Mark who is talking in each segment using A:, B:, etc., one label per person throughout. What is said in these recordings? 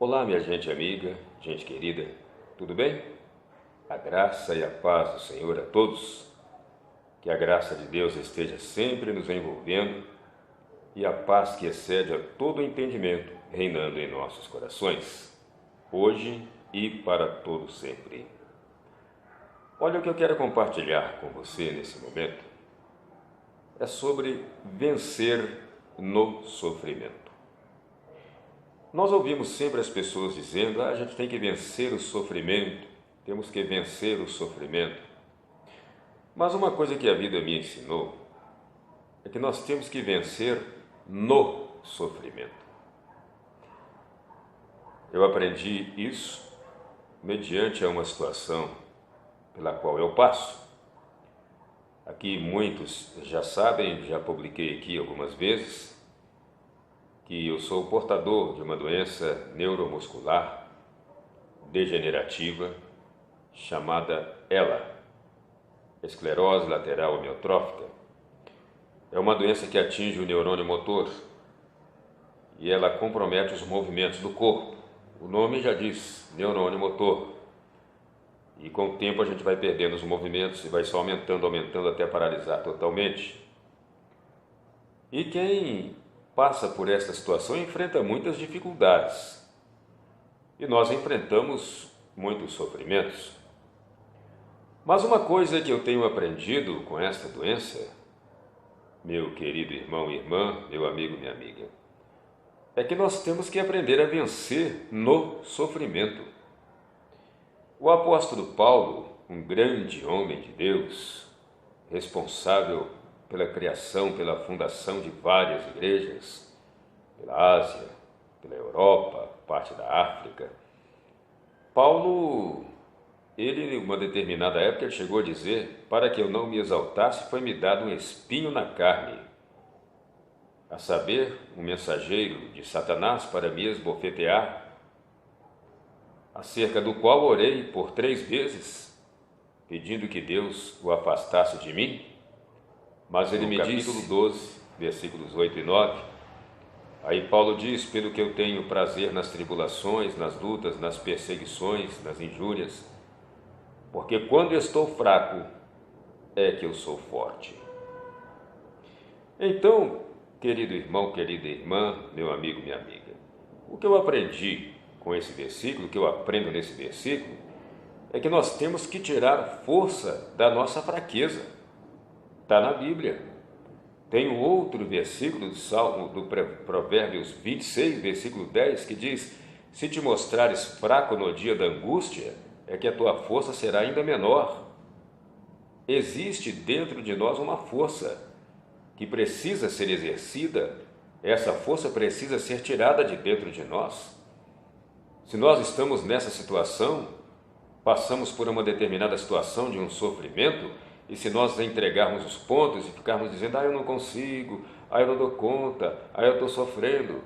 A: Olá, minha gente amiga, gente querida, tudo bem? A graça e a paz do Senhor a todos. Que a graça de Deus esteja sempre nos envolvendo e a paz que excede a todo entendimento reinando em nossos corações, hoje e para todo sempre. Olha, o que eu quero compartilhar com você nesse momento é sobre vencer no sofrimento. Nós ouvimos sempre as pessoas dizendo: a gente tem que vencer o sofrimento, temos que vencer o sofrimento. Mas uma coisa que a vida me ensinou é que nós temos que vencer no sofrimento. Eu aprendi isso mediante uma situação pela qual eu passo. Aqui muitos já sabem, já publiquei aqui algumas vezes, que eu sou portador de uma doença neuromuscular degenerativa chamada ELA, esclerose lateral amiotrófica. É uma doença que atinge o neurônio motor e ela compromete os movimentos do corpo. O nome já diz, neurônio motor. E com o tempo a gente vai perdendo os movimentos e vai só aumentando até paralisar totalmente. E quem passa por esta situação enfrenta muitas dificuldades. E nós enfrentamos muitos sofrimentos. Mas uma coisa que eu tenho aprendido com esta doença, meu querido irmão e irmã, meu amigo, minha amiga, é que nós temos que aprender a vencer no sofrimento. O apóstolo Paulo, um grande homem de Deus, responsável pela criação, pela fundação de várias igrejas, pela Ásia, pela Europa, parte da África. Paulo, ele, em uma determinada época, ele chegou a dizer: para que eu não me exaltasse, foi-me dado um espinho na carne, a saber, um mensageiro de Satanás para me esbofetear, acerca do qual orei por 3 vezes, pedindo que Deus o afastasse de mim. Mas ele me disse, capítulo 12, versículos 8 e 9, aí Paulo diz: pelo que eu tenho prazer nas tribulações, nas lutas, nas perseguições, nas injúrias, porque quando estou fraco, é que eu sou forte. Então, querido irmão, querida irmã, meu amigo, minha amiga, o que eu aprendi com esse versículo, o que eu aprendo nesse versículo, é que nós temos que tirar força da nossa fraqueza. Está na Bíblia. Tem um outro versículo do Salmo, do Provérbios 26, versículo 10, que diz: se te mostrares fraco no dia da angústia, é que a tua força será ainda menor. Existe dentro de nós uma força que precisa ser exercida. Essa força precisa ser tirada de dentro de nós. Se nós estamos nessa situação, passamos por uma determinada situação de um sofrimento, e se nós entregarmos os pontos e ficarmos dizendo: eu não consigo, eu não dou conta, eu estou sofrendo.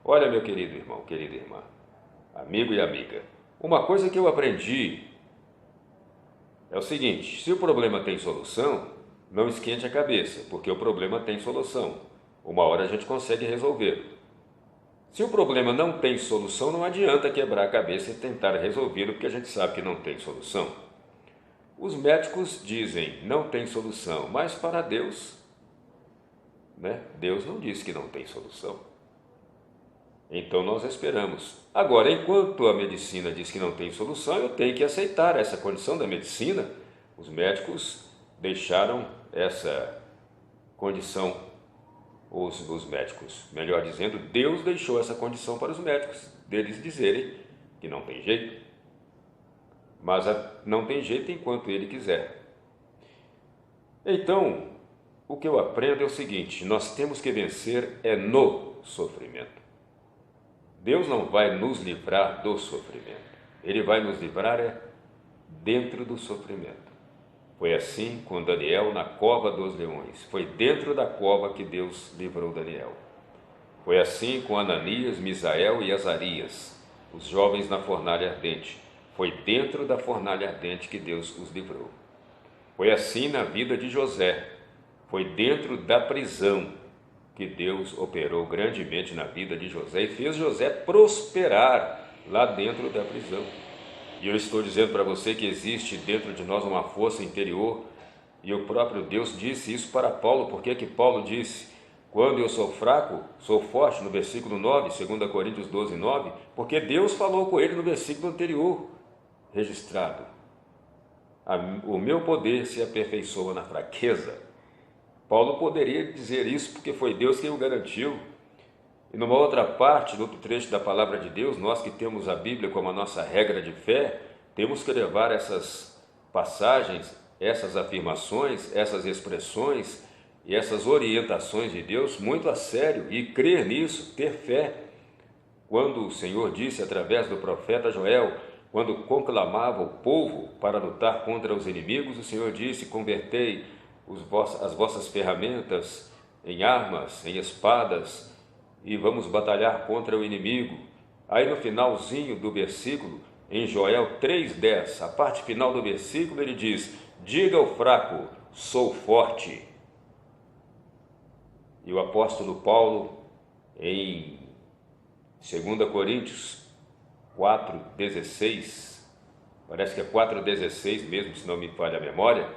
A: Olha, meu querido irmão, querida irmã, amigo e amiga, uma coisa que eu aprendi é o seguinte: se o problema tem solução, não esquente a cabeça, porque o problema tem solução. Uma hora a gente consegue resolver. Se o problema não tem solução, não adianta quebrar a cabeça e tentar resolvê-lo, porque a gente sabe que não tem solução. Os médicos dizem: não tem solução, mas para Deus, Deus não diz que não tem solução. Então nós esperamos. Agora, enquanto a medicina diz que não tem solução, eu tenho que aceitar essa condição da medicina. Os médicos deixaram essa condição. Os médicos, melhor dizendo, Deus deixou essa condição para os médicos, deles dizerem que não tem jeito. Mas não tem jeito enquanto ele quiser. Então, o que eu aprendo é o seguinte: nós temos que vencer no sofrimento. Deus não vai nos livrar do sofrimento. Ele vai nos livrar dentro do sofrimento. Foi assim com Daniel na cova dos leões. Foi dentro da cova que Deus livrou Daniel. Foi assim com Ananias, Misael e Azarias, os jovens na fornalha ardente. Foi dentro da fornalha ardente que Deus os livrou. Foi assim na vida de José. Foi dentro da prisão que Deus operou grandemente na vida de José e fez José prosperar lá dentro da prisão. E eu estou dizendo para você que existe dentro de nós uma força interior, e o próprio Deus disse isso para Paulo. Por que que Paulo disse: quando eu sou fraco, sou forte, no versículo 9, 2 Coríntios 12, 9? Porque Deus falou com ele no versículo anterior, registrado: o meu poder se aperfeiçoa na fraqueza. Paulo poderia dizer isso porque foi Deus quem o garantiu. E numa outra parte, no outro trecho da palavra de Deus, nós que temos a Bíblia como a nossa regra de fé, temos que levar essas passagens, essas afirmações, essas expressões e essas orientações de Deus muito a sério e crer nisso, ter fé. Quando o Senhor disse através do profeta Joel, quando conclamava o povo para lutar contra os inimigos, o Senhor disse: convertei as vossas ferramentas em armas, em espadas, e vamos batalhar contra o inimigo. Aí no finalzinho do versículo, em Joel 3,10, a parte final do versículo, ele diz: diga ao fraco, sou forte. E o apóstolo Paulo, em 2 Coríntios 4,16, parece que é 4,16 mesmo, se não me falha a memória,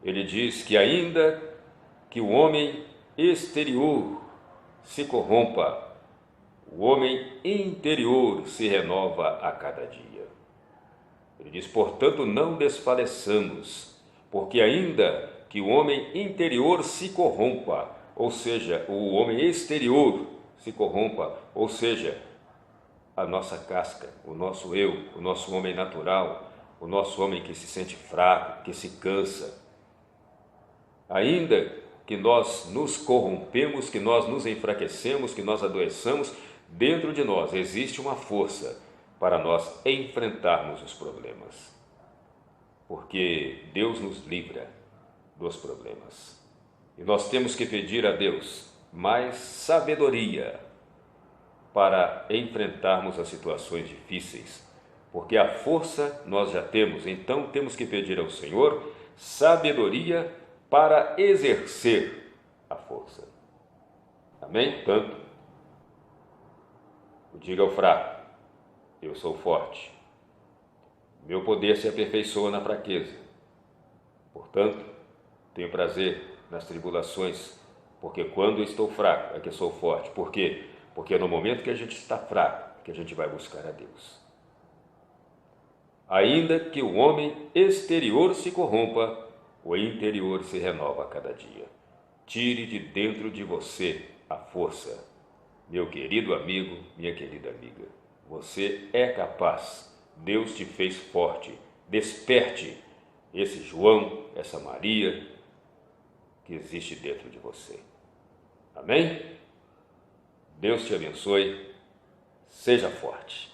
A: ele diz que ainda que o homem exterior se corrompa, o homem interior se renova a cada dia. Ele diz: portanto, não desfaleçamos, porque ainda que o homem interior se corrompa, ou seja, o homem exterior se corrompa, ou seja, a nossa casca, o nosso eu, o nosso homem natural, o nosso homem que se sente fraco, que se cansa, ainda que nós nos corrompemos, que nós nos enfraquecemos, que nós adoeçamos, dentro de nós existe uma força para nós enfrentarmos os problemas, porque Deus nos livra dos problemas. E nós temos que pedir a Deus mais sabedoria para enfrentarmos as situações difíceis, porque a força nós já temos, então temos que pedir ao Senhor sabedoria para exercer a força. Amém? Portanto, diga ao fraco: eu sou forte. Meu poder se aperfeiçoa na fraqueza. Portanto, tenho prazer nas tribulações, porque quando eu estou fraco é que eu sou forte. Por quê? Porque é no momento que a gente está fraco que a gente vai buscar a Deus. Ainda que o homem exterior se corrompa, o interior se renova a cada dia. Tire de dentro de você a força. Meu querido amigo, minha querida amiga, você é capaz. Deus te fez forte. Desperte esse João, essa Maria que existe dentro de você. Amém? Deus te abençoe. Seja forte.